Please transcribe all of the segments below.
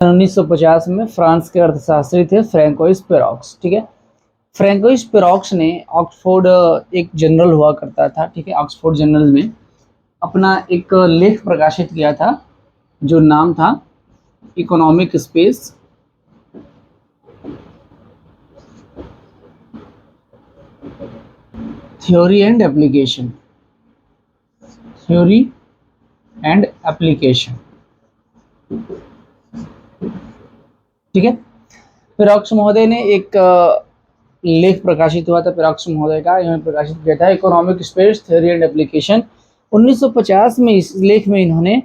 1950 में फ्रांस के अर्थशास्त्री थे फ्रैंकोइस पेरॉक्स। ठीक है, फ्रैंकोइस पेरॉक्स ने ऑक्सफोर्ड, एक जनरल हुआ करता था, ठीक है, ऑक्सफोर्ड जनरल में अपना एक लेख प्रकाशित किया था जो नाम था economic space, theory and application. Theory and application, ठीक है। पेरॉक्स महोदय ने एक लेख प्रकाशित हुआ था, पेरॉक्स महोदय का, इन्होंने प्रकाशित किया था economic space, theory and application. 1950 में इस लेख में इन्होंने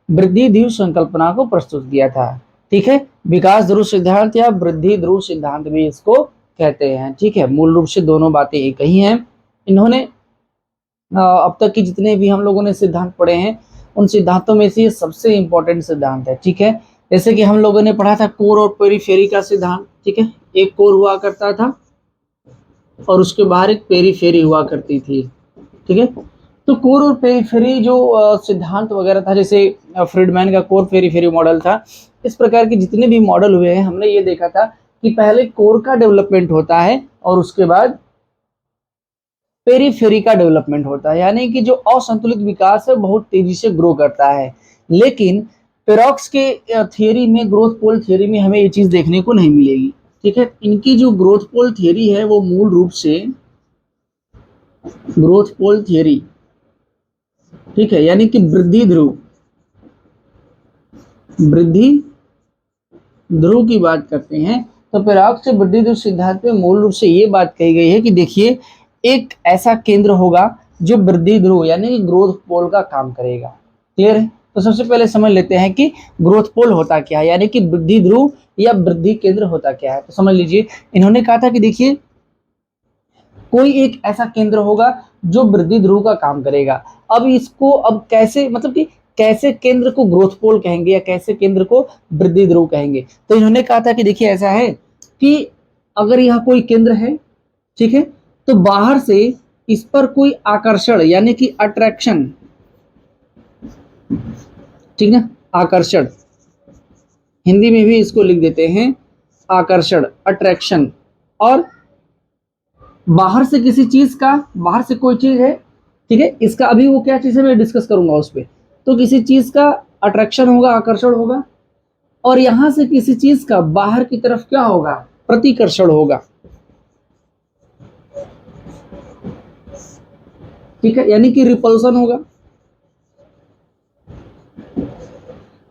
वृद्धि ध्रुव संकल्पना को प्रस्तुत किया था। ठीक है, विकास ध्रुव सिद्धांत या वृद्धि ध्रुव सिद्धांत भी इसको कहते हैं। ठीक है, मूल रूप से दोनों बातें एक ही हैं। इन्होंने अब तक की जितने भी हम लोगों ने सिद्धांत पढ़े हैं उन सिद्धांतों में से ये सबसे इंपॉर्टेंट सिद्धांत है। ठीक है, जैसे कि हम लोगों ने पढ़ा था कोर और पेरीफेरी का सिद्धांत। ठीक है, एक कोर हुआ करता था और उसके बाहर एक पेरीफेरी हुआ करती थी। ठीक है, तो कोर और पेरीफेरी जो सिद्धांत वगैरह था, जैसे फ्रीडमैन का कोर पेरीफेरी मॉडल था, इस प्रकार के जितने भी मॉडल हुए हैं हमने ये देखा था कि पहले कोर का डेवलपमेंट होता है और उसके बाद पेरीफेरी का डेवलपमेंट होता है, यानी कि जो असंतुलित विकास है बहुत तेजी से ग्रो करता है। लेकिन पेरॉक्स के थियरी में, ग्रोथ पोल थियरी में हमें ये चीज देखने को नहीं मिलेगी। ठीक है, इनकी जो ग्रोथ पोल थियरी है वो मूल रूप से ग्रोथ पोल थियरी, ठीक है, यानी कि वृद्धि ध्रुव की बात करते हैं। तो पेरॉक्स के वृद्धि ध्रुव सिद्धांत में मूल रूप से ये बात कही गई है कि देखिए, एक ऐसा केंद्र होगा जो वृद्धि ध्रुव यानी कि ग्रोथ पोल का काम करेगा। क्लियर है? तो सबसे पहले समझ लेते हैं कि ग्रोथ पोल होता क्या है, यानी कि वृद्धि ध्रुव या वृद्धि केंद्र होता क्या है। तो समझ लीजिए, इन्होंने कहा था कि देखिए, कोई एक ऐसा केंद्र होगा जो वृद्धि ध्रुव का काम करेगा। अब इसको अब कैसे, मतलब कि कैसे केंद्र को ग्रोथ पोल कहेंगे या कैसे केंद्र को वृद्धि ध्रुव कहेंगे। तो इन्होंने कहा था कि देखिए, ऐसा है कि अगर यह कोई केंद्र है, ठीक है, तो बाहर से इस पर कोई आकर्षण यानी कि अट्रैक्शन, ठीक है, आकर्षण, हिंदी में भी इसको लिख देते हैं आकर्षण, अट्रैक्शन। और बाहर से किसी चीज का, बाहर से कोई चीज है, ठीक है, इसका अभी वो क्या चीज है मैं डिस्कस करूंगा उस पर। तो किसी चीज का अट्रैक्शन होगा, आकर्षण होगा, और यहां से किसी चीज का बाहर की तरफ क्या होगा, प्रतिकर्षण होगा। ठीक है, यानी कि रिपल्सन होगा।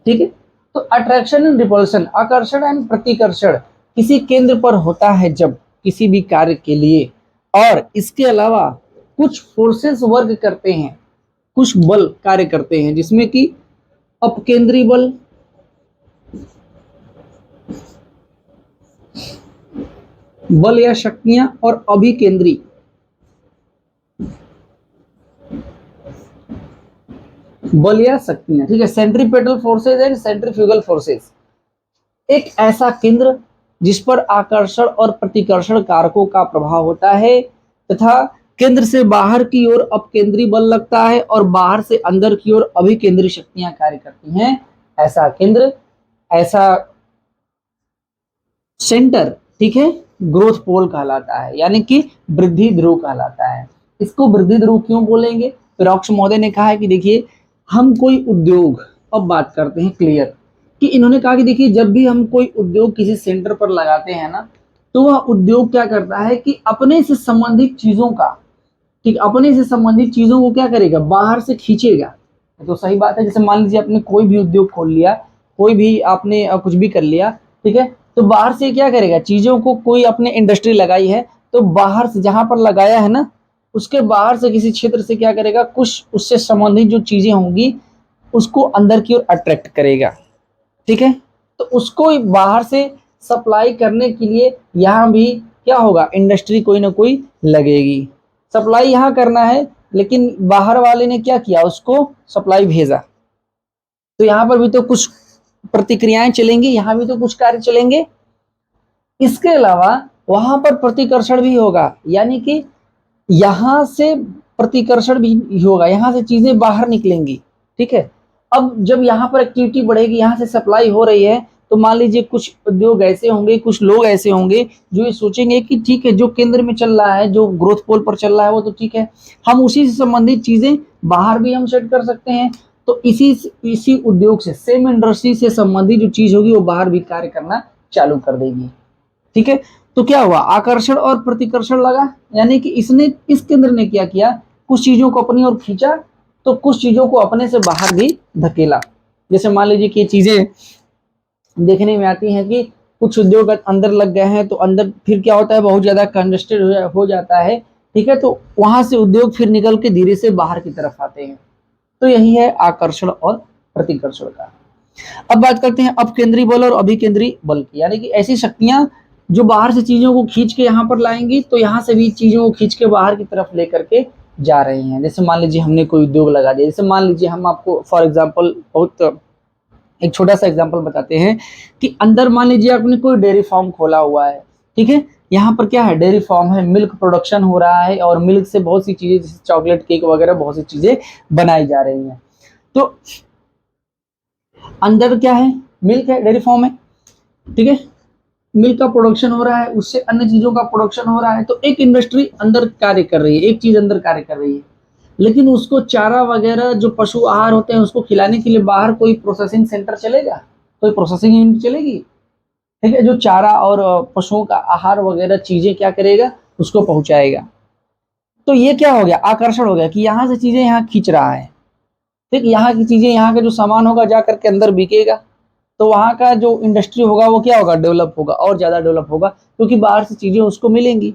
ठीक है, तो अट्रैक्शन एंड रिपल्सन, आकर्षण एंड प्रतिकर्षण किसी केंद्र पर होता है जब किसी भी कार्य के लिए, और इसके अलावा कुछ फोर्सेस वर्क करते हैं, कुछ बल कार्य करते हैं, जिसमें कि अपकेंद्री बल, बल या शक्तियां, और अभिकेंद्री बल या शक्तियां। ठीक है, centripetal forces and centrifugal forces, एक ऐसा केंद्र जिस पर आकर्षण और प्रतिकर्षण कारकों का प्रभाव होता है, तथा केंद्र से बाहर की ओर अपकेंद्री बल लगता है और बाहर से अंदर की ओर अभिकेंद्री शक्तियां कार्य करती हैं। ऐसा केंद्र, ऐसा सेंटर, ठीक है, ग्रोथ पोल कहलाता है, यानी कि वृद्धि ध्रुव कहलाता है। इसको वृद्धि ध्रुव क्यों बोलेंगे? पेरॉक्स महोदय ने कहा है कि देखिए, हम कोई उद्योग, अब बात करते हैं क्लियर, कि इन्होंने कहा कि देखिए, जब भी हम कोई उद्योग किसी सेंटर पर लगाते हैं ना, तो वह उद्योग क्या करता है कि अपने से संबंधित चीजों का, ठीक, अपने से संबंधित चीजों को क्या करेगा, बाहर से खींचेगा। तो सही बात है, जैसे मान लीजिए आपने कोई भी उद्योग खोल लिया, कोई भी आपने कुछ भी कर लिया, ठीक है, तो बाहर से क्या करेगा, चीजों को, कोई आपने इंडस्ट्री लगाई है तो बाहर से जहां पर लगाया है ना, उसके बाहर से किसी क्षेत्र से क्या करेगा, कुछ उससे संबंधित जो चीजें होंगी उसको अंदर की ओर अट्रैक्ट करेगा। ठीक है, तो उसको बाहर से सप्लाई करने के लिए यहाँ भी क्या होगा, इंडस्ट्री कोई ना कोई लगेगी। सप्लाई यहाँ करना है, लेकिन बाहर वाले ने क्या किया, उसको सप्लाई भेजा, तो यहाँ पर भी तो कुछ प्रतिक्रियाएं चलेंगी, यहाँ भी तो कुछ कार्य चलेंगे। इसके अलावा वहां पर प्रतिकर्षण भी होगा, यानी कि यहां से प्रतिकर्षण भी होगा, यहां से चीजें बाहर निकलेंगी। ठीक है, अब जब यहाँ पर एक्टिविटी बढ़ेगी, यहाँ से सप्लाई हो रही है, तो मान लीजिए कुछ उद्योग ऐसे होंगे, कुछ लोग ऐसे होंगे जो ये सोचेंगे कि ठीक है, जो केंद्र में चल रहा है, जो ग्रोथ पोल पर चल रहा है वो तो ठीक है, हम उसी से संबंधित चीजें बाहर भी हम सेट कर सकते हैं। तो इसी उद्योग से, सेम इंडस्ट्री से संबंधित जो चीज होगी वो बाहर भी कार्य करना चालू कर देगी। ठीक है, तो क्या हुआ, आकर्षण और प्रतिकर्षण लगा, यानी कि इसने, इस केंद्र ने क्या किया, कुछ चीजों को अपनी ओर खींचा तो कुछ चीजों को अपने से बाहर भी धकेला। जैसे मान लीजिए कि ये चीजें देखने में आती हैं कि कुछ उद्योग अंदर लग गए हैं, तो अंदर फिर क्या होता है, बहुत ज्यादा कंजेस्टेड हो जाता है। ठीक है, तो वहां से उद्योग फिर निकल के धीरे से बाहर की तरफ आते हैं। तो यही है आकर्षण और प्रतिकर्षण का। अब बात करते हैं अपकेंद्री बल और अभिकेंद्री बल की, यानी कि ऐसी शक्तियां जो बाहर से चीजों को खींच के यहाँ पर लाएंगी, तो यहाँ से भी चीजों को खींच के बाहर की तरफ लेकर के जा रही हैं। जैसे मान लीजिए हमने कोई उद्योग लगा दिया, जैसे मान लीजिए हम आपको फॉर एग्जाम्पल बहुत एक छोटा सा एग्जाम्पल बताते हैं कि अंदर मान लीजिए आपने कोई डेयरी फार्म खोला हुआ है। ठीक है, यहाँ पर क्या है, डेयरी फार्म है, मिल्क प्रोडक्शन हो रहा है और मिल्क से बहुत सी चीजें जैसे चॉकलेट, केक वगैरह बहुत सी चीजें बनाई जा रही हैं। तो अंदर क्या है, मिल्क है, डेयरी फार्म है। ठीक है, मिल्क का प्रोडक्शन हो रहा है, उससे अन्य चीजों का प्रोडक्शन हो रहा है। तो एक इंडस्ट्री अंदर कार्य कर रही है, एक चीज अंदर कार्य कर रही है, लेकिन उसको चारा वगैरह जो पशु आहार होते हैं उसको खिलाने के लिए बाहर कोई प्रोसेसिंग सेंटर चलेगा, कोई प्रोसेसिंग यूनिट चलेगी। ठीक है, जो चारा और पशुओं का आहार वगैरह चीजें क्या करेगा, उसको पहुंचाएगा। तो ये क्या हो गया, आकर्षण हो गया कि यहाँ से चीजें यहाँ खींच रहा है। ठीक, यहाँ की चीजें, यहाँ का जो सामान होगा जा करके अंदर बिकेगा, तो वहां का जो इंडस्ट्री होगा वो क्या होगा, डेवलप होगा, और ज्यादा डेवलप होगा, क्योंकि बाहर से चीजें उसको मिलेंगी।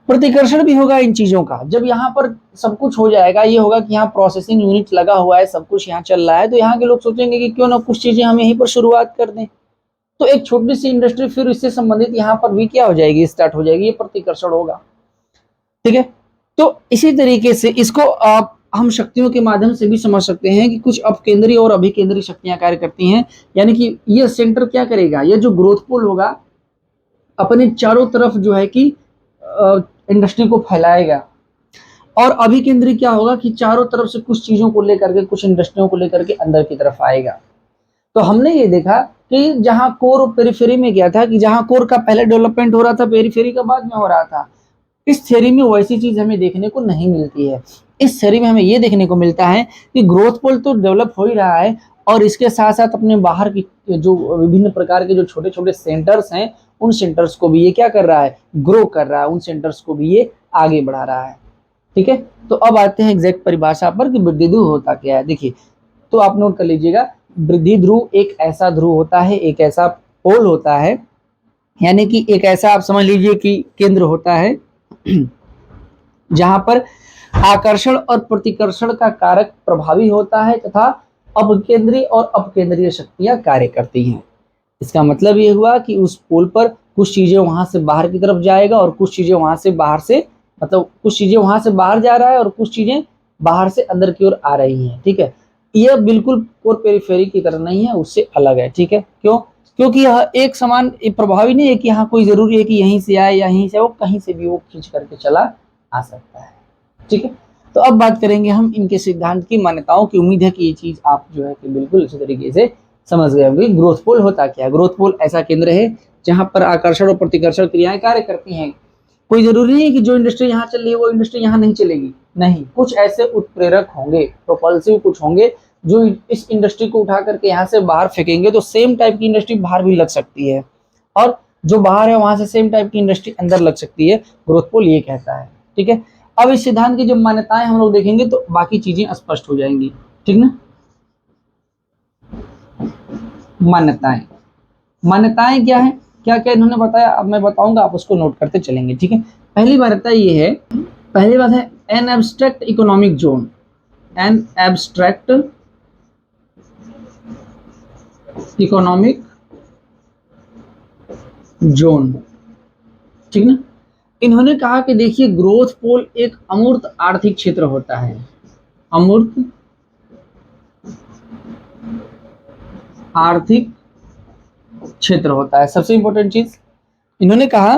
प्रतिकर्षण भी होगा इन चीजों का, जब यहाँ पर सब कुछ हो जाएगा, ये होगा कि यहाँ प्रोसेसिंग यूनिट लगा हुआ है, सब कुछ यहाँ चल रहा है, तो यहाँ के लोग सोचेंगे कि क्यों ना कुछ चीजें हम यहीं पर शुरुआत कर दें। तो एक छोटी सी इंडस्ट्री फिर इससे संबंधित यहाँ पर भी क्या हो जाएगी, स्टार्ट हो जाएगी, ये प्रतिकर्षण होगा। ठीक है, तो इसी तरीके से इसको आप हम शक्तियों के माध्यम से भी समझ सकते हैं कि कुछ अपकेंद्रीय और अभिकेंद्रीय शक्तियां कार्य करती हैं। यानी कि ये सेंटर क्या करेगा, ये जो ग्रोथ पोल होगा अपने चारों तरफ जो है कि इंडस्ट्री को फैलाएगा, और अभिकेंद्री क्या होगा कि चारों तरफ से कुछ चीजों को लेकर के, कुछ इंडस्ट्रियों को लेकर के अंदर की तरफ आएगा। तो हमने ये देखा कि जहां कोर पेरिफेरी में क्या था, कि जहां कोर का पहले डेवलपमेंट हो रहा था, पेरिफेरी का बाद में हो रहा था। इस थ्योरी में वैसी चीज हमें देखने को नहीं मिलती है। इस थ्योरी में हमें ये देखने को मिलता है कि ग्रोथ पोल तो डेवलप हो ही रहा है, और इसके साथ साथ अपने बाहर की जो विभिन्न प्रकार के जो छोटे छोटे सेंटर्स हैं, उन सेंटर्स को भी ये क्या कर रहा है, ग्रो कर रहा है, उन सेंटर्स को भी ये आगे बढ़ा रहा है। ठीक है, तो अब आते हैं एग्जैक्ट परिभाषा पर कि वृद्धि ध्रुव होता क्या है। देखिए, तो आप नोट कर लीजिएगा, वृद्धि ध्रुव एक ऐसा ध्रुव होता है, एक ऐसा पोल होता है, यानी कि एक ऐसा आप समझ लीजिए कि केंद्र होता है जहां पर आकर्षण और प्रतिकर्षण का कारक प्रभावी होता है तथा अपकेंद्रीय और अपकेंद्रीय शक्तियां कार्य करती हैं। इसका मतलब ये हुआ कि उस पोल पर कुछ चीजें वहां से बाहर की तरफ जाएगा और कुछ चीजें वहां से बाहर से, मतलब कुछ चीजें वहां से बाहर जा रहा है और कुछ चीजें बाहर से अंदर की ओर आ रही हैं। ठीक है, यह बिल्कुल कोर पेरिफेरी की तरह नहीं है, उससे अलग है। ठीक है, क्यों, क्योंकि यह एक समान प्रभावी नहीं है कि यहाँ कोई जरूरी है कि यहीं से आए या यहीं से, वो कहीं से भी वो खींच करके चला आ सकता है। ठीक है, तो अब बात करेंगे हम इनके सिद्धांत की मान्यताओं की। उम्मीद है कि ये चीज आप जो है कि बिल्कुल अच्छे तरीके से समझ गए होंगे। ग्रोथ पोल होता क्या है, ग्रोथ पोल ऐसा केंद्र है जहां पर आकर्षण और प्रतिकर्षण क्रियाएं कार्य करती हैं। कोई जरूरी नहीं है कि जो इंडस्ट्री यहाँ चल रही है वो इंडस्ट्री यहाँ नहीं चलेगी, नहीं, कुछ ऐसे उत्प्रेरक होंगे, प्रोपल्सिव कुछ होंगे जो इस इंडस्ट्री को उठा करके यहाँ से बाहर फेंकेंगे, तो सेम टाइप की इंडस्ट्री बाहर भी लग सकती है, और जो बाहर है वहां से सेम टाइप की इंडस्ट्री अंदर लग सकती है। ग्रोथ पोल ये कहता है। ठीक है, अब इस सिद्धांत की जब मान्यताएं हम लोग देखेंगे तो बाकी चीजें स्पष्ट हो जाएंगी। ठीक ना, मान्यताएं, मान्यताएं क्या है, क्या क्या इन्होंने बताया, अब मैं बताऊंगा, आप उसको नोट करते चलेंगे। ठीक है, पहली मान्यता ये है, पहली बात है an abstract economic zone, an abstract economic zone. ठीक ना, इन्होंने कहा कि देखिए ग्रोथ पोल एक अमूर्त आर्थिक क्षेत्र होता है, अमूर्त आर्थिक क्षेत्र होता है। सबसे इंपॉर्टेंट चीज इन्होंने कहा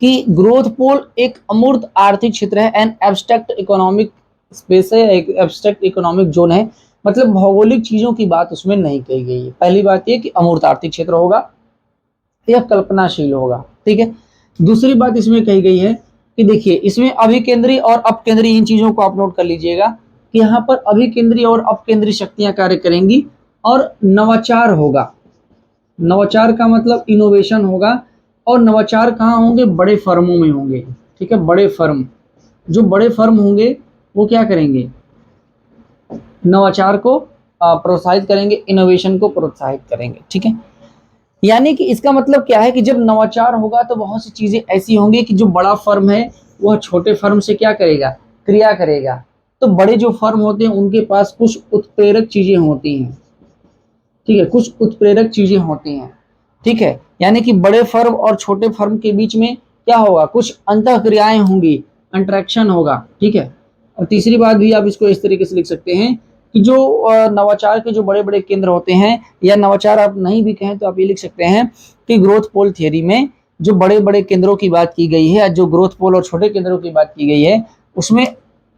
कि ग्रोथ पोल एक अमूर्त आर्थिक क्षेत्र है, एन एब्स्ट्रैक्ट इकोनॉमिक स्पेस है, एक एब्स्ट्रैक्ट इकोनॉमिक जोन है, मतलब भौगोलिक चीजों की बात उसमें नहीं कही गई है। पहली बात ये कि अमूर्त आर्थिक क्षेत्र होगा, यह कल्पनाशील होगा, ठीक है। दूसरी बात इसमें कही गई है कि देखिए इसमें अभिकेंद्री और अपकेंद्री, इन चीजों को आप नोट कर लीजिएगा कि यहाँ पर अभिकेंद्री और अपकेंद्री शक्तियां कार्य करेंगी और नवाचार होगा। नवाचार का मतलब इनोवेशन होगा, और नवाचार कहाँ होंगे? बड़े फर्मों में होंगे, ठीक है। बड़े फर्म, जो बड़े फर्म होंगे वो क्या करेंगे? नवाचार को प्रोत्साहित करेंगे, इनोवेशन को प्रोत्साहित करेंगे, ठीक है। यानी कि इसका मतलब क्या है कि जब नवाचार होगा तो बहुत सी चीजें ऐसी होंगी कि जो बड़ा फर्म है वह छोटे फर्म से क्या करेगा? क्रिया करेगा। तो बड़े जो फर्म होते हैं उनके पास कुछ उत्प्रेरक चीजें होती हैं, ठीक है, कुछ उत्प्रेरक चीजें होती हैं, ठीक है। यानी कि बड़े फर्म और छोटे फर्म के बीच में क्या होगा? कुछ अंतःक्रियाएं होंगी, इंटरेक्शन होगा, ठीक है। और तीसरी बात भी आप इसको इस तरीके से लिख सकते हैं कि जो नवाचार के जो बड़े बड़े केंद्र होते हैं, या नवाचार आप नहीं भी कहें तो आप ये लिख सकते हैं कि ग्रोथ पोल थियरी में जो बड़े बड़े केंद्रों की बात की गई है, जो ग्रोथ पोल और छोटे केंद्रों की बात की गई है, उसमें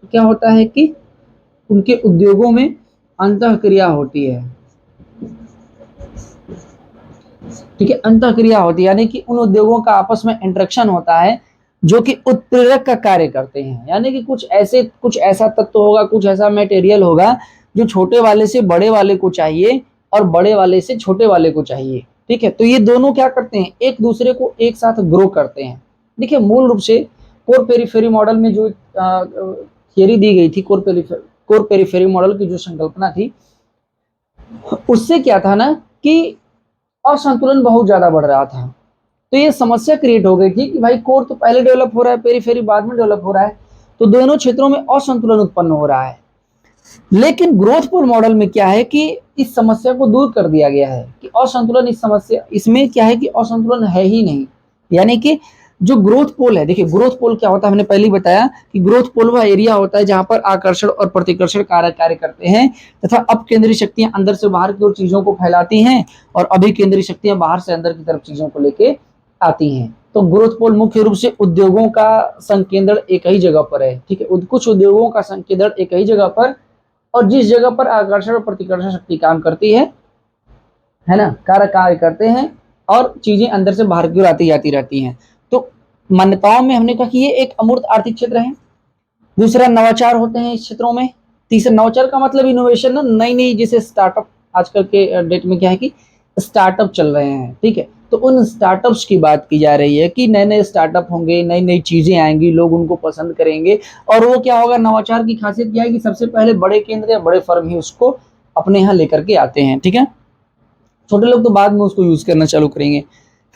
क्या होता है कि उनके उद्योगों में अंतःक्रिया होती है, ठीक है। अंतःक्रिया होती है यानी कि उन उद्योगों का आपस में इंटरेक्शन होता है जो कि उत्प्रेरक का कार्य करते हैं। यानी कि कुछ ऐसा तत्व होगा, कुछ ऐसा मटेरियल होगा जो छोटे वाले से बड़े वाले को चाहिए और बड़े वाले से छोटे वाले को चाहिए, ठीक है। तो ये दोनों क्या करते हैं? एक दूसरे को एक साथ ग्रो करते हैं। देखिए मूल रूप से कोर पेरिफेरी मॉडल में जो थियरी दी गई थी, कोर पेरिफेरी मॉडल की जो संकल्पना थी, उससे क्या था ना कि असंतुलन बहुत ज्यादा बढ़ रहा था। तो ये समस्या क्रिएट हो गई थी कि भाई कोर तो पहले डेवलप हो रहा है, पेरीफेरी बाद में डेवलप हो रहा है, तो दोनों क्षेत्रों में असंतुलन उत्पन्न हो रहा है। लेकिन ग्रोथ पोल मॉडल में क्या है कि इस समस्या को दूर कर दिया गया है कि असंतुलन, इस समस्या इसमें क्या है कि असंतुलन है ही नहीं। यानी कि जो ग्रोथ पोल है, देखिए ग्रोथ पोल क्या होता है, हमने पहले ही बताया कि ग्रोथ पोल वह एरिया होता है जहां पर आकर्षण और प्रतिकर्षण कार्य करते हैं, तथा अपकेंद्री शक्तियां अंदर से बाहर की ओर चीजों को फैलाती हैं और अभिकेंद्री शक्तियां बाहर से अंदर की तरफ चीजों को लेके आती हैं। तो ग्रोथ पोल मुख्य रूप से उद्योगों का संकेंद्रण एक ही जगह पर है, ठीक है। कुछ उद्योगों का संकेंद्रण एक ही जगह पर, और जिस जगह पर आकर्षण और प्रतिकर्षण शक्ति काम करती है ना, कार्य करते हैं और चीजें अंदर से बाहर की ओर आती जाती रहती हैं। तो मान्यताओं में हमने कहा कि ये एक अमूर्त आर्थिक क्षेत्र है। दूसरा, नवाचार होते हैं इस क्षेत्रों में। तीसरा, नवाचार का मतलब इनोवेशन ना, नई नई, जैसे स्टार्टअप आजकल के डेट में क्या है कि स्टार्टअप चल रहे हैं, ठीक है। तो उन स्टार्टअप्स की बात की जा रही है कि नए नए स्टार्टअप होंगे, नई नई चीजें आएंगी, लोग उनको पसंद करेंगे। और वो क्या होगा? नवाचार की खासियत क्या है कि सबसे पहले बड़े केंद्र या बड़े फर्म ही उसको अपने यहाँ लेकर के आते हैं, ठीक है। छोटे लोग तो बाद में उसको यूज करना चालू करेंगे।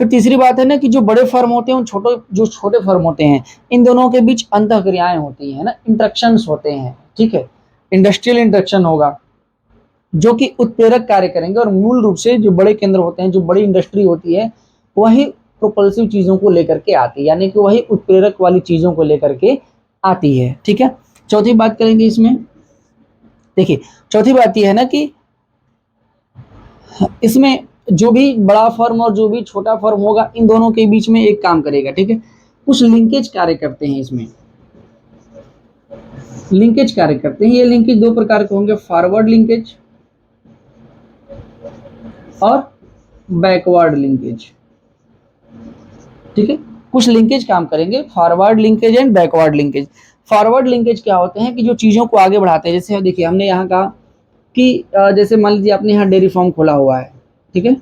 फिर तीसरी बात है ना कि जो बड़े फर्म होते हैं, जो छोटे फर्म होते हैं, इन दोनों के बीच अंतःक्रियाएं होती हैं ना, इंट्रैक्शंस होते हैं, ठीक है। इंडस्ट्रियल इंट्रैक्शन होगा जो कि उत्प्रेरक कार्य करेंगे, और मूल रूप से जो बड़े केंद्र होते हैं, जो बड़ी इंडस्ट्री होती है, वही प्रोपल्सिव चीजों को लेकर के आती है, यानी कि वही उत्प्रेरक वाली चीजों को लेकर के आती है, ठीक है। चौथी बात करेंगे इसमें, देखिए चौथी बात यह है ना कि इसमें जो भी बड़ा फर्म और जो भी छोटा फर्म होगा, इन दोनों के बीच में एक काम करेगा, ठीक है। कुछ लिंकेज कार्य करते हैं इसमें, लिंकेज कार्य करते हैं। ये लिंकेज दो प्रकार के होंगे, फॉरवर्ड लिंकेज और बैकवर्ड लिंकेज, ठीक है। कुछ लिंकेज काम करेंगे, forward linkage and backward linkage. Forward linkage क्या होते हैं कि जो चीजों को आगे बढ़ाते हैं। जैसे देखिए हमने यहाँ कहा कि जैसे मान लीजिए आपने यहाँ डेयरी फार्म खोला हुआ है, ठीक है।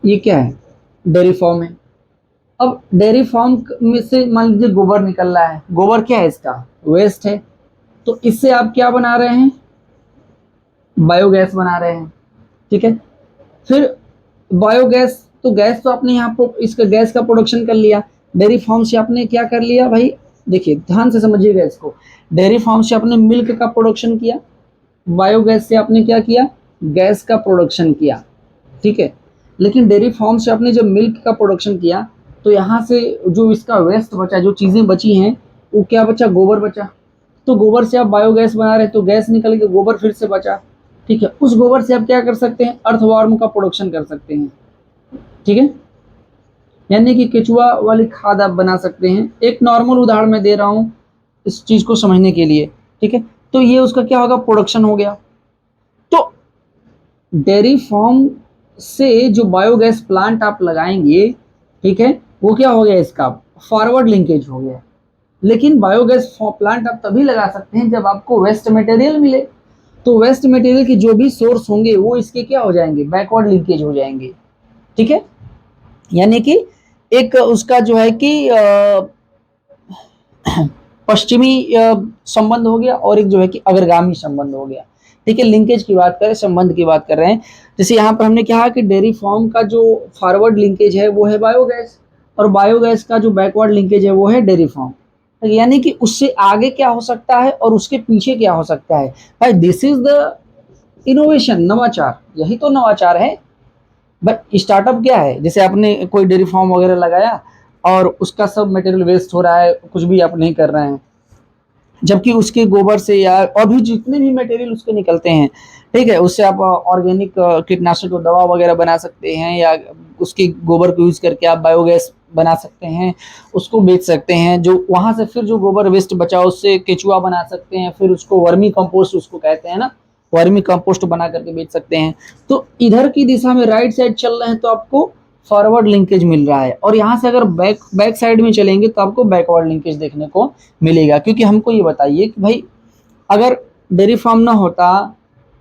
ये क्या है? डेयरी फार्म है। अब डेयरी फार्म में से मान लीजिए गोबर निकल रहा है। गोबर क्या है? इसका वेस्ट है। तो इससे आप क्या बना रहे हैं? बायोगैस बना रहे हैं, ठीक है। फिर बायोगैस, तो गैस तो आपने यहाँ पर इसका गैस का प्रोडक्शन कर लिया। डेयरी फार्म से आपने क्या कर लिया भाई? देखिए ध्यान से समझिएगा इसको। डेयरी फार्म से आपने मिल्क का प्रोडक्शन किया, बायोगैस से आपने क्या किया? गैस का प्रोडक्शन किया, ठीक है। लेकिन डेयरी फार्म से आपने जब मिल्क का प्रोडक्शन किया तो यहाँ से जो इसका वेस्ट बचा, जो चीज़ें बची हैं, वो क्या बचा? गोबर बचा। तो गोबर से आप बायोगैस बना रहे हैं, तो गैस निकल के गोबर फिर से बचा, ठीक है। उस गोबर से आप क्या कर सकते हैं? अर्थवार्म का प्रोडक्शन कर सकते हैं, ठीक है। यानी कि केचुआ वाली खाद आप बना सकते हैं। एक नॉर्मल उदाहरण मैं दे रहा हूँ इस चीज़ को समझने के लिए, ठीक है। तो ये उसका क्या होगा, प्रोडक्शन हो गया। तो डेयरी फार्म से जो बायोगैस प्लांट आप लगाएंगे, ठीक है, वो क्या हो गया, इसका फॉरवर्ड लिंकेज हो गया। लेकिन बायोगैस प्लांट आप तभी लगा सकते हैं जब आपको वेस्ट मटेरियल मिले। तो वेस्ट मटेरियल के जो भी सोर्स होंगे वो इसके क्या हो जाएंगे, बैकवर्ड लिंकेज हो जाएंगे। ठीक है, यानी कि एक उसका जो है कि पश्चिमी संबंध हो गया और एक जो है कि अग्रगामी संबंध हो गया। ठीक है, लिंकेज की बात करें, संबंध की बात कर रहे हैं। जैसे यहाँ पर हमने कहा कि डेयरी फार्म का जो फॉरवर्ड लिंकेज है वो है बायोगैस, और बायोगैस का जो बैकवर्ड लिंकेज है वो है डेयरी फार्म। यानी कि उससे आगे क्या हो सकता है और उसके पीछे क्या हो सकता है। भाई दिस इज द इनोवेशन, नवाचार, यही तो नवाचार है। बट स्टार्टअप क्या है, जैसे आपने कोई डेयरी फार्म वगैरह लगाया और उसका सब मटेरियल वेस्ट हो रहा है, कुछ भी आप नहीं कर रहे हैं, जबकि उसके गोबर से या और भी जितने भी मटेरियल उसके निकलते हैं, ठीक है, उससे आप ऑर्गेनिक कीटनाशक दवा वगैरह बना सकते हैं, या उसके गोबर को यूज करके आप बायोगैस बना सकते हैं, उसको बेच सकते हैं। जो वहां से फिर जो गोबर वेस्ट बचा उससे केचुआ बना सकते हैं, फिर उसको वर्मी कंपोस्ट उसको कहते हैं ना, वर्मी कंपोस्ट बना करके बेच सकते हैं। तो इधर की दिशा में राइट साइड चल रहे हैं तो आपको फॉरवर्ड लिंकेज मिल रहा है, और यहाँ से अगर बैक साइड में चलेंगे तो आपको बैकवर्ड लिंकेज देखने को मिलेगा। क्योंकि हमको ये बताइए कि भाई अगर डेयरी फार्म ना होता,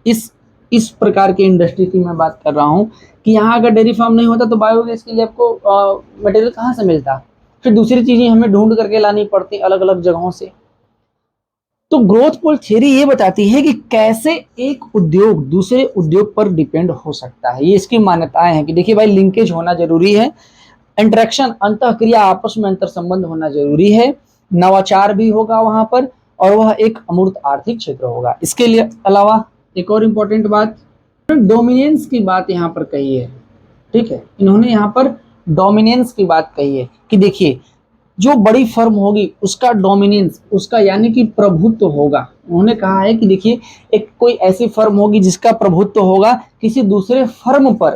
इस प्रकार की इंडस्ट्री की मैं बात कर रहा हूँ कि यहाँ अगर डेयरी फार्म नहीं होता तो बायोगैस के लिए आपको मटेरियल कहाँ से मिलता, फिर दूसरी चीजें हमें ढूंढ करके लानी पड़ती अलग अलग जगहों से। तो ग्रोथ पुल थ्योरी ये बताती है कि कैसे एक उद्योग दूसरे उद्योग पर डिपेंड हो सकता है। ये इसकी मान्यताएं हैं कि देखिए भाई लिंकेज होना जरूरी है, इंटरेक्शन अंतःक्रिया आपस में अंतर संबंध होना जरूरी है, नवाचार भी होगा वहां पर, और वह एक अमूर्त आर्थिक क्षेत्र होगा। इसके लिए अलावा एक और इम्पोर्टेंट बात, डोमिनेंस की बात यहाँ पर कही है। ठीक है, इन्होंने यहाँ पर डोमिनेंस की बात कही है कि देखिए जो बड़ी फर्म होगी उसका डोमिनेंस, उसका यानी कि प्रभुत्व होगा। उन्होंने कहा है कि देखिए एक कोई ऐसी फर्म होगी जिसका प्रभुत्व होगा किसी दूसरे फर्म पर।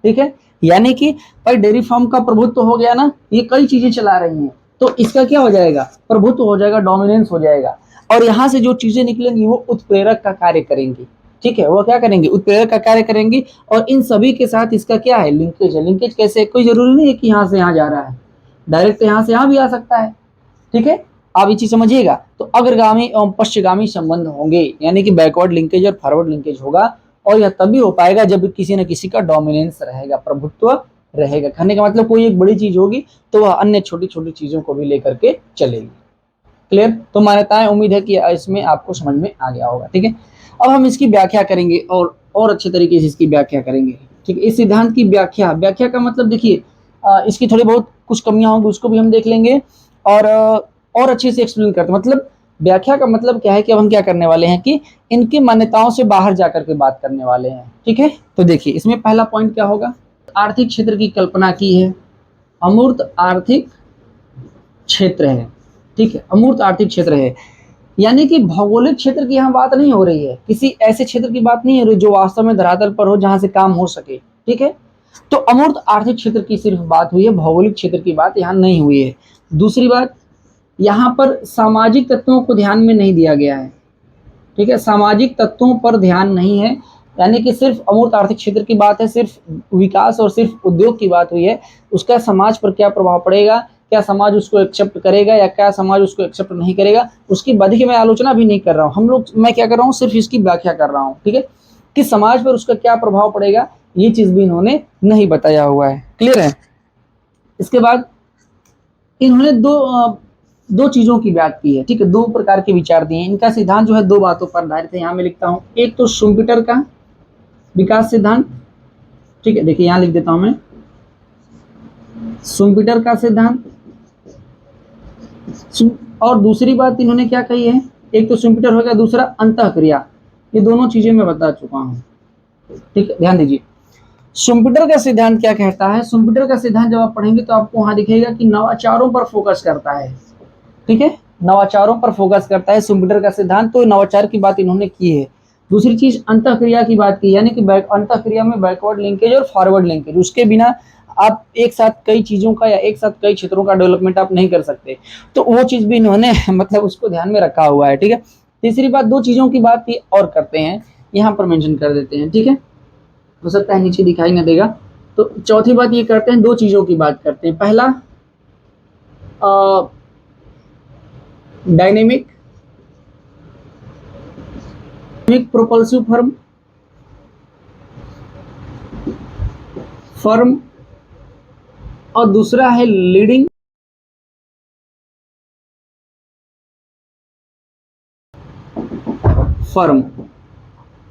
ठीक है, यानी कि भाई डेयरी फार्म का प्रभुत्व हो गया ना, ये कई चीजें चला रही हैं, तो इसका क्या हो जाएगा, प्रभुत्व हो जाएगा, डोमिनेंस हो जाएगा। और यहाँ से जो चीजें निकलेंगी वो उत्प्रेरक का कार्य करेंगी। ठीक है, वो क्या करेंगे, उत्प्रेरक का कार्य करेंगी, और इन सभी के साथ इसका क्या है, लिंकेज है। लिंकेज कैसे, कोई जरूरी नहीं है कि यहाँ से यहाँ जा रहा है, डायरेक्ट यहाँ से यहाँ भी आ सकता है। ठीक है, आप ये चीज समझिएगा। तो अग्रगामी एवं पश्चिगामी संबंध होंगे, यानी कि बैकवर्ड लिंकेज और फॉरवर्ड लिंकेज होगा, और यह तभी हो पाएगा जब किसी न किसी का डोमिनेंस रहेगा, प्रभुत्व रहेगा। कहने का मतलब कोई एक बड़ी चीज होगी तो वह अन्य छोटी छोटी चीजों को भी लेकर के चलेगी। क्लियर, तो मान्यताएं, उम्मीद है कि इसमें आपको समझ में आ गया होगा। ठीक है, अब हम इसकी व्याख्या करेंगे और अच्छे तरीके से इसकी व्याख्या करेंगे। ठीक है, इस सिद्धांत की व्याख्या, व्याख्या का मतलब देखिए इसकी थोड़ी बहुत कुछ कमियां होंगी उसको भी हम देख लेंगे, और अच्छे से एक्सप्लेन करते हैं। मतलब व्याख्या का मतलब क्या है कि अब हम क्या करने वाले हैं कि इनकी मान्यताओं से बाहर जाकर के बात करने वाले हैं। ठीक है, तो देखिए इसमें पहला पॉइंट क्या होगा, आर्थिक क्षेत्र की कल्पना की है, अमूर्त आर्थिक क्षेत्र है। ठीक है, अमूर्त आर्थिक क्षेत्र है, यानी कि भौगोलिक क्षेत्र की यहाँ बात नहीं हो रही है, किसी ऐसे क्षेत्र की बात नहीं हो रही जो वास्तव में धरातल पर हो जहां से काम हो सके। ठीक है, तो अमूर्त आर्थिक क्षेत्र की सिर्फ बात हुई है, भौगोलिक क्षेत्र की बात यहाँ नहीं हुई है। दूसरी बात, यहाँ पर सामाजिक तत्वों को ध्यान में नहीं दिया गया है। ठीक है, सामाजिक तत्वों पर ध्यान नहीं है, यानी कि सिर्फ अमूर्त आर्थिक क्षेत्र की बात है, सिर्फ विकास और सिर्फ उद्योग की बात हुई है। उसका समाज पर क्या प्रभाव पड़ेगा, क्या समाज उसको एक्सेप्ट करेगा या क्या समाज उसको एक्सेप्ट नहीं करेगा, उसकी बदी की मैं आलोचना भी नहीं कर रहा हूँ। मैं क्या कर रहा हूँ, सिर्फ इसकी व्याख्या कर रहा हूँ। ठीक है, कि समाज पर उसका क्या प्रभाव पड़ेगा, ये चीज भी इन्होंने नहीं बताया हुआ है। क्लियर है। इसके बाद इन्होंने दो चीजों की बात की है। ठीक है, दो प्रकार के विचार दिए हैं। इनका सिद्धांत जो है दो बातों पर आधारित है, यहाँ मैं लिखता हूँ। एक तो शुम्पीटर का विकास सिद्धांत, ठीक है, देखिए यहाँ लिख देता हूं मैं, शुम्पीटर का सिद्धांत। और दूसरी बात इन्होंने क्या कही है, एक तो शुम्पीटर हो गया, दूसरा अंतःक्रिया। ये दोनों चीजें मैं बता चुका हूं। ठीक है, ध्यान दीजिए। शुम्पीटर का सिद्धांत क्या कहता है, शुम्पीटर का सिद्धांत जब आप पढ़ेंगे तो आपको वहां दिखेगा कि नवाचारों पर फोकस करता है। ठीक है, नवाचारों पर फोकस करता है शुम्पीटर का सिद्धांत, तो नवाचार की बात इन्होंने की है। दूसरी चीज अंतःक्रिया की बात की, यानी कि अंतःक्रिया में बैकवर्ड लिंकेज और फॉरवर्ड लिंकेज, उसके बिना आप एक साथ कई चीजों का या एक साथ कई क्षेत्रों का डेवलपमेंट आप नहीं कर सकते। तो वो चीज भी इन्होंने मतलब उसको ध्यान में रखा हुआ है। ठीक है, तीसरी बात, दो चीजों की बात ये और करते हैं, यहाँ पर मेंशन कर देते हैं, ठीक है, हो सकता है नीचे दिखाई ना देगा। तो चौथी बात ये करते हैं, दो चीजों की बात करते हैं। पहला डायनेमिक प्रोपल्सिव फर्म और दूसरा है लीडिंग फर्म।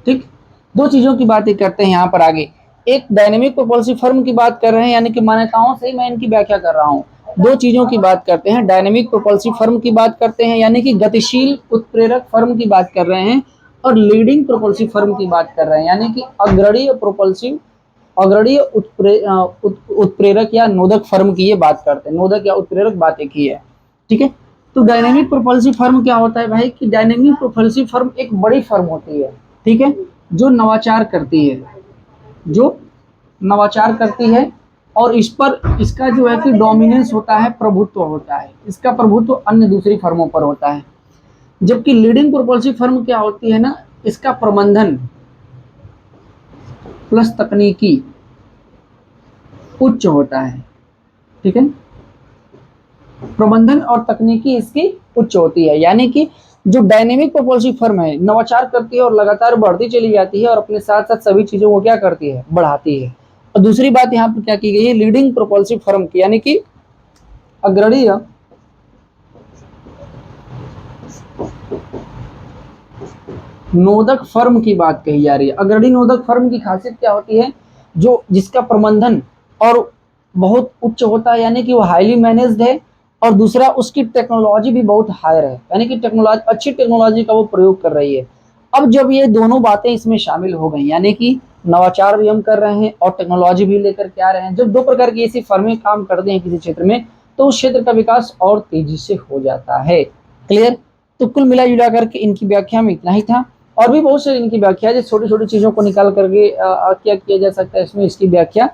ठीक, दो चीजों की बातें करते हैं यहाँ पर आगे। एक डायनेमिक प्रोपल्सिव फर्म की बात कर रहे हैं, यानी कि मान्यताओं से मैं इनकी व्याख्या कर रहा हूँ। दो चीजों की बात करते हैं, डायनेमिक प्रोपल्सिव फर्म की बात करते हैं, यानी कि गतिशील उत्प्रेरक फर्म की बात कर रहे हैं, और लीडिंग प्रोपल्सिव फर्म की बात कर रहे हैं, यानी कि अग्रणीय प्रोपल्सिव, अग्रणीय उत्प्रेरक या नोदक फर्म की ये बात करते हैं। नोदक या उत्प्रेरक बात एक ही है, ठीक है। तो डायनेमिक प्रोपल्सिव फर्म क्या होता है भाई, कि डायनेमिक प्रोपल्सिव फर्म एक बड़ी फर्म होती है, ठीक है, जो नवाचार करती है, जो नवाचार करती है, और इस पर इसका जो है कि डोमिनेंस होता है, प्रभुत्व होता है, इसका प्रभुत्व अन्य दूसरी फर्मों पर होता है। जबकि लीडिंग प्रोपल्सिव फर्म क्या होती है ना, इसका प्रबंधन प्लस तकनीकी उच्च होता है, ठीक है, प्रबंधन और तकनीकी इसकी उच्च होती है। यानी कि जो डायनेमिक प्रोपल्सिव फर्म है, नवाचार करती है और लगातार बढ़ती चली जाती है, और अपने साथ साथ सभी चीजों को क्या करती है, बढ़ाती है। और दूसरी बात यहाँ पर क्या की गई है, लीडिंग प्रोपल्सिव फर्म की, यानी कि अग्रणीय नोदक फर्म की बात कही जा रही है। अग्रणी नोदक फर्म की खासियत क्या होती है, जो जिसका प्रबंधन और बहुत उच्च होता है, यानी कि वो हाईली मैनेज्ड है, और दूसरा उसकी टेक्नोलॉजी भी बहुत हायर है, यानी कि टेक्नोलॉजी, अच्छी टेक्नोलॉजी का वो प्रयोग कर रही है। अब जब ये दोनों बातें इसमें शामिल हो गई, यानी कि नवाचार भी हम कर रहे हैं और टेक्नोलॉजी भी लेकर के आ रहे हैं, जब दो प्रकार की ऐसी फर्में काम करते हैं किसी क्षेत्र में, तो उस क्षेत्र का विकास और तेजी से हो जाता है। क्लियर। तो कुल मिला जुला करके इनकी व्याख्या में इतना ही था, और भी बहुत सारी इनकी व्याख्या है, छोटी छोटी चीजों को निकाल करके क्या किया जा सकता है, इसमें इसकी व्याख्या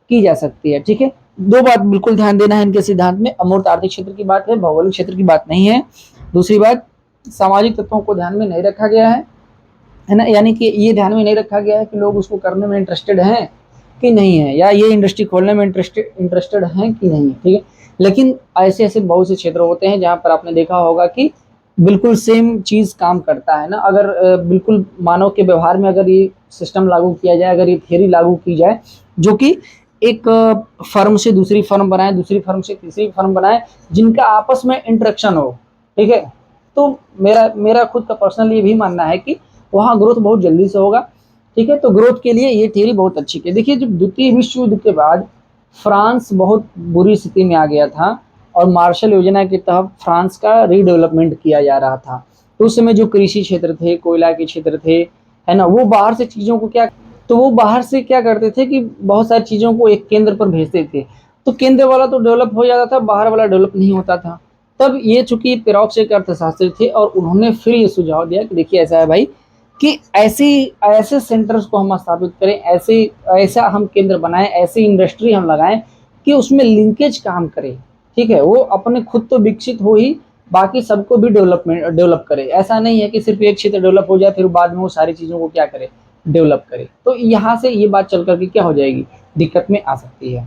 की जा सकती है, ठीक है। दो बात बिल्कुल ध्यान देना है इनके सिद्धांत में, अमूर्त आर्थिक क्षेत्र की बात है, भौगोलिक क्षेत्र की बात नहीं है। दूसरी बात, सामाजिक तत्वों को ध्यान में नहीं रखा गया है ना, यानी कि ये ध्यान में नहीं रखा गया है कि लोग उसको करने में इंटरेस्टेड हैं कि नहीं है, या ये इंडस्ट्री खोलने में इंटरेस्टेड हैं कि नहीं, ठीक है। लेकिन ऐसे ऐसे बहुत से क्षेत्र होते हैं जहां पर आपने देखा होगा कि बिल्कुल सेम चीज काम करता है ना। अगर बिल्कुल मानव के व्यवहार में अगर ये सिस्टम लागू किया जाए, अगर ये थियरी लागू की जाए, जो कि एक फर्म से दूसरी फर्म बनाए, दूसरी फर्म से तीसरी फर्म बनाए, जिनका आपस में इंटरेक्शन हो, ठीक है, तो मेरा खुद का पर्सनल ये भी मानना है कि वहाँ ग्रोथ बहुत जल्दी से होगा, ठीक है। तो ग्रोथ के लिए ये थियरी बहुत अच्छी है। देखिए, जब द्वितीय विश्व युद्ध के बाद फ्रांस बहुत बुरी स्थिति में आ गया था, और मार्शल योजना के तहत फ्रांस का रीडेवलपमेंट किया जा रहा था, तो उस समय जो कृषि क्षेत्र थे, कोयला के क्षेत्र थे, है ना, वो बाहर से चीजों को वो बाहर से क्या करते थे कि बहुत सारी चीजों को एक केंद्र पर भेजते थे, तो केंद्र वाला तो डेवलप हो जाता था, बाहर वाला डेवलप नहीं होता था। तब ये चूंकि पेरॉक्स एक अर्थशास्त्री थे, और उन्होंने फिर ये सुझाव दिया कि देखिए ऐसा है भाई, कि ऐसे सेंटर्स को हम स्थापित करें, ऐसा हम केंद्र बनाएं, ऐसी इंडस्ट्री हम लगाएं कि उसमें लिंकेज काम करे, ठीक है, वो अपने खुद तो विकसित हो ही, बाकी सबको भी डेवलप करे। ऐसा नहीं है कि सिर्फ एक क्षेत्र डेवलप हो जाए फिर बाद में वो सारी चीजों को क्या करे, डेवलप करे। तो यहाँ से ये बात चल करके क्या हो जाएगी, दिक्कत में आ सकती है।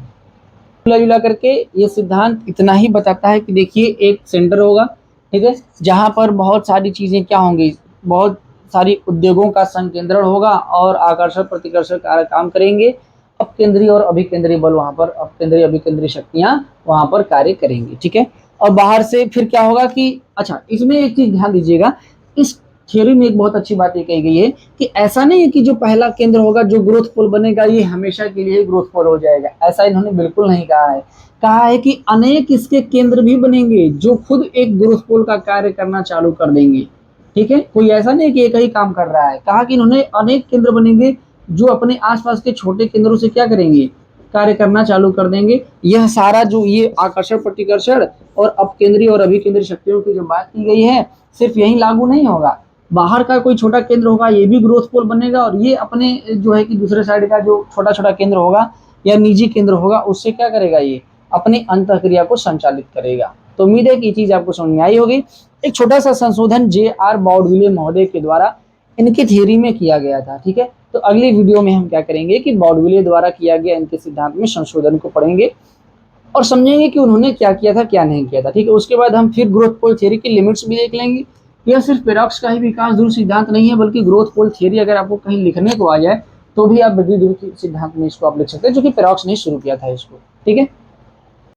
मिला जुला करके ये सिद्धांत इतना ही बताता है कि देखिए, एक सेंटर होगा, ठीक है, जहाँ पर बहुत सारी चीजें क्या होंगी, बहुत सारी उद्योगों का संकेंद्रण होगा, और आकर्षण प्रतिकर्षण कार्य काम करेंगे। अब केंद्रीय और अभिकेंद्रीय बल वहां पर, अब केंद्रीय अभिकेंद्रीय शक्तियां वहां पर कार्य करेंगी, ठीक है। और बाहर से फिर क्या होगा कि, अच्छा, इसमें एक चीज ध्यान दीजिएगा, इस थ्योरी में एक बहुत अच्छी बात ये कही गई है कि ऐसा नहीं है कि जो पहला केंद्र होगा, जो ग्रोथ पोल बनेगा, ये हमेशा के लिए ग्रोथ पोल हो जाएगा, ऐसा इन्होंने बिल्कुल नहीं कहा है। कहा है कि अनेक इसके केंद्र भी बनेंगे जो खुद एक ग्रोथ पोल का कार्य करना चालू कर देंगे, ठीक है। कोई ऐसा नहीं कि एक ही काम कर रहा है, कहा कि इन्होंने अनेक केंद्र बनेंगे जो अपने आसपास के छोटे केंद्रों से क्या करेंगे, कार्य करना चालू कर देंगे। यह सारा जो ये आकर्षण प्रतिकर्षण और अपकेंद्रीय और अभिकेंद्रीय शक्तियों की जो बात की गई है, सिर्फ यही लागू नहीं होगा, बाहर का कोई छोटा केंद्र होगा, ये भी ग्रोथ पोल बनेगा, और ये अपने जो है कि दूसरे साइड का जो छोटा छोटा केंद्र होगा या निजी केंद्र होगा, उससे क्या करेगा, ये अपनी अंतःक्रिया को संचालित करेगा। तो उम्मीद है कि ये चीज आपको समझ में आई होगी। एक छोटा सा संशोधन जे.आर. बॉर्डविले महोदय के द्वारा इनके थ्योरी में किया गया था, ठीक है। तो अगली वीडियो में हम क्या करेंगे कि बॉर्डविले द्वारा किया गया इनके सिद्धांत में संशोधन को पढ़ेंगे और समझेंगे कि उन्होंने क्या किया था क्या नहीं किया था, ठीक है। उसके बाद हम फिर ग्रोथ पोल थ्योरी की लिमिट्स भी देख लेंगे। यह सिर्फ पेरॉक्स का ही विकास ध्रुव सिद्धांत नहीं है, बल्कि ग्रोथ पोल थ्योरी अगर आपको कहीं लिखने को आ जाए तो भी आप वृद्धि ध्रुव सिद्धांत में इसको आप लिख सकते हैं, जो कि पेरॉक्स ने शुरू किया था इसको, ठीक है।